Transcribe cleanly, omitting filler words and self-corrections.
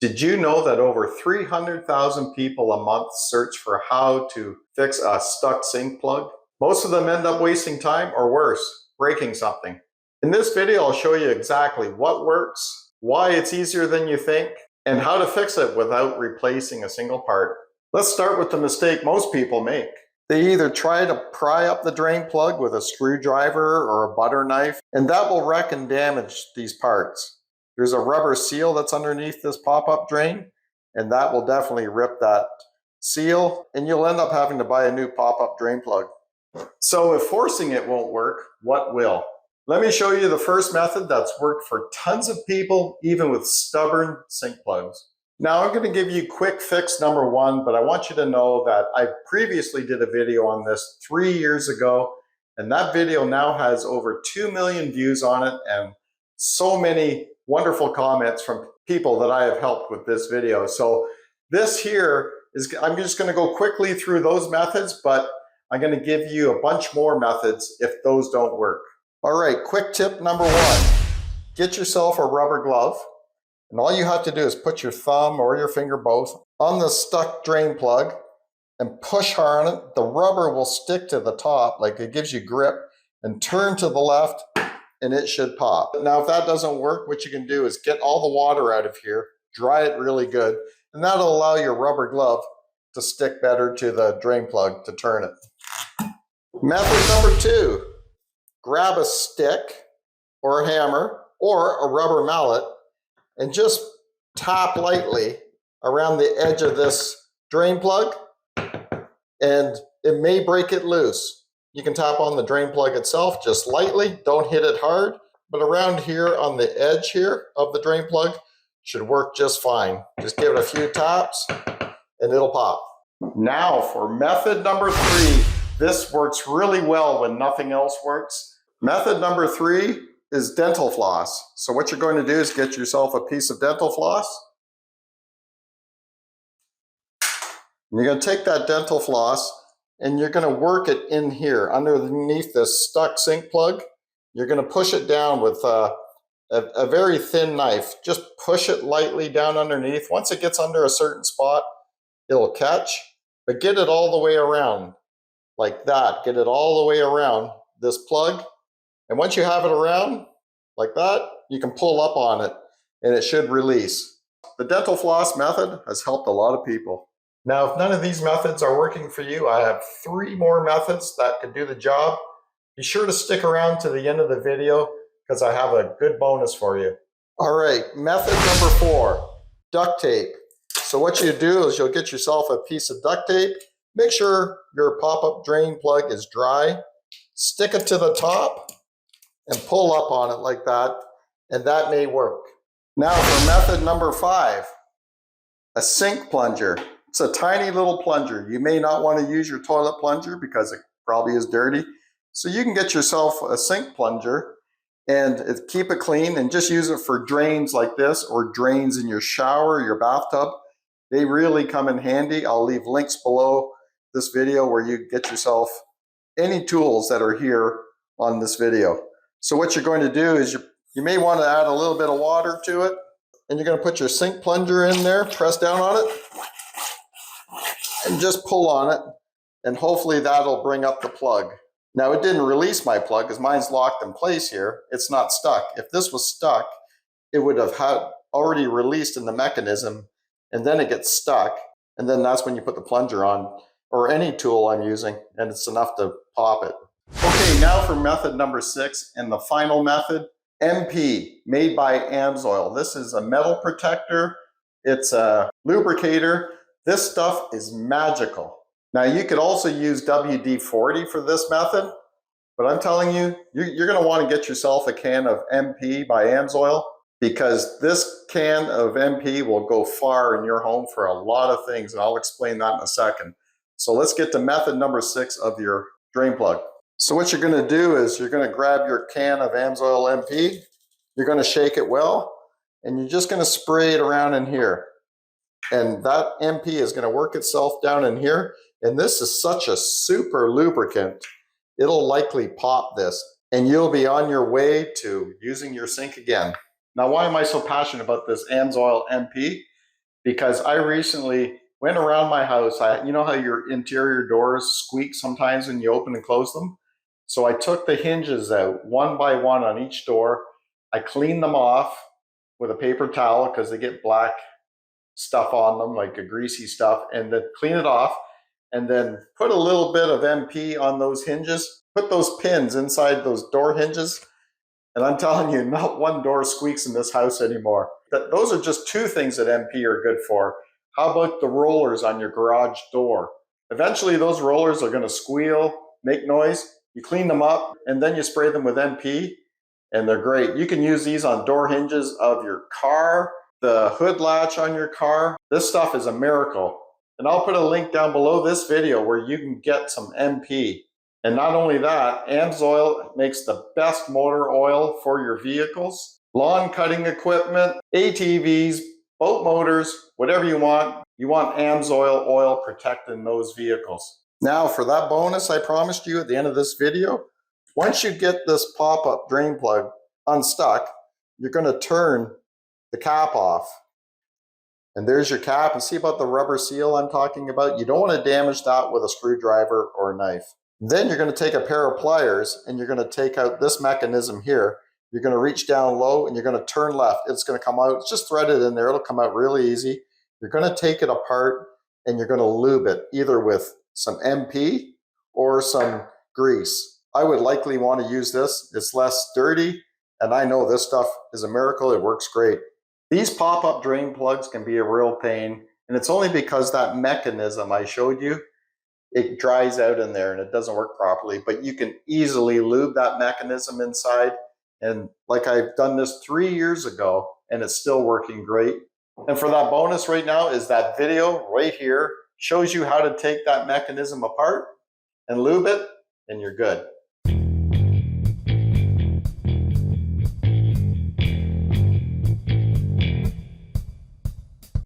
Did you know that over 300,000 people a month search for how to fix a stuck sink plug? Most of them end up wasting time or worse, breaking something. In this video, I'll show you exactly what works, why it's easier than you think, and how to fix it without replacing a single part. Let's start with the mistake most people make. They either try to pry up the drain plug with a screwdriver or a butter knife, and that will wreck and damage these parts. There's a rubber seal that's underneath this pop-up drain, and that will definitely rip that seal, and you'll end up having to buy a new pop-up drain plug. So if forcing it won't work, what will? Let me show you the first method that's worked for tons of people, even with stubborn sink plugs. Now I'm going to give you quick fix number one, but I want you to know that I previously did a video on this 3 years ago, and that video now has over 2 million views on it and so many wonderful comments from people that I have helped with this video. So this here is, I'm just going to go quickly through those methods, but I'm going to give you a bunch more methods if those don't work. All right, quick tip number one, get yourself a rubber glove. And all you have to do is put your thumb or your finger both on the stuck drain plug and push hard on it. The rubber will stick to the top, like it gives you grip, and turn to the left and it should pop. Now, if that doesn't work, what you can do is get all the water out of here, dry it really good, and that'll allow your rubber glove to stick better to the drain plug to turn it. Method number two, grab a stick or a hammer or a rubber mallet and just tap lightly around the edge of this drain plug, and it may break it loose. You can tap on the drain plug itself just lightly, don't hit it hard, but around here on the edge here of the drain plug should work just fine. Just give it a few taps and it'll pop. Now for method number three, this works really well when nothing else works. Method number three is dental floss. So what you're going to do is get yourself a piece of dental floss. And you're going to take that dental floss and you're going to work it in here underneath this stuck sink plug. You're going to push it down with a very thin knife. Just push it lightly down underneath. Once it gets under a certain spot, it'll catch, but get it all the way around like that. Get it all the way around this plug. And once you have it around like that, you can pull up on it and it should release. The dental floss method has helped a lot of people. Now, if none of these methods are working for you, I have 3 more methods that could do the job. Be sure to stick around to the end of the video because I have a good bonus for you. All right, method number 4, duct tape. So what you do is you'll get yourself a piece of duct tape. Make sure your pop-up drain plug is dry. Stick it to the top and pull up on it like that, and that may work. Now for method number 5, a sink plunger. It's a tiny little plunger. You may not want to use your toilet plunger because it probably is dirty. So you can get yourself a sink plunger and keep it clean and just use it for drains like this or drains in your shower, your bathtub. They really come in handy. I'll leave links below this video where you get yourself any tools that are here on this video. So what you're going to do is you may want to add a little bit of water to it, and you're going to put your sink plunger in there, press down on it, and just pull on it, and hopefully that'll bring up the plug. Now it didn't release my plug because mine's locked in place here. It's not stuck. If this was stuck, it would have already released in the mechanism, and then it gets stuck, and then that's when you put the plunger on, or any tool I'm using, and it's enough to pop it. Okay, now for method number 6 and the final method, MP, made by AMSOIL. This is a metal protector. It's a lubricator. This stuff is magical. Now you could also use WD-40 for this method, but I'm telling you, you're going to want to get yourself a can of MP by AMSOIL because this can of MP will go far in your home for a lot of things, and I'll explain that in a second. So let's get to method number 6 of your drain plug. So what you're going to do is you're going to grab your can of AMSOIL MP, you're going to shake it well, and you're just going to spray it around in here. And that MP is going to work itself down in here. And this is such a super lubricant. It'll likely pop this, and you'll be on your way to using your sink again. Now, why am I so passionate about this AMSOIL MP? because I recently went around my house. You know how your interior doors squeak sometimes when you open and close them? So I took the hinges out one by one on each door. I cleaned them off with a paper towel because they get black stuff on them, like a greasy stuff, and then clean it off, and then put a little bit of MP on those hinges, put those pins inside those door hinges, and I'm telling you, not one door squeaks in this house anymore. Those are just two things that MP are good for. How about the rollers on your garage door? Eventually those rollers are going to squeal, make noise. You clean them up, and then you spray them with MP, and they're great. You can use these on door hinges of your car, the hood latch on your car. This stuff is a miracle. And I'll put a link down below this video where you can get some MP. And not only that, AMSOIL makes the best motor oil for your vehicles, lawn cutting equipment, ATVs, boat motors, whatever you want AMSOIL oil protecting those vehicles. Now for that bonus I promised you at the end of this video, once you get this pop-up drain plug unstuck, you're going to turn the cap off. And there's your cap. And see about the rubber seal I'm talking about? You don't want to damage that with a screwdriver or a knife. Then you're going to take a pair of pliers and you're going to take out this mechanism here. You're going to reach down low and you're going to turn left. It's going to come out. It's just threaded in there. It'll come out really easy. You're going to take it apart and you're going to lube it either with some MP or some grease. I would likely want to use this. It's less dirty, and I know this stuff is a miracle. It works great. These pop-up drain plugs can be a real pain, and it's only because that mechanism I showed you, it dries out in there and it doesn't work properly, but you can easily lube that mechanism inside. And like I've done this 3 years ago and it's still working great. And for that bonus right now is that video right here, shows you how to take that mechanism apart and lube it, and you're good.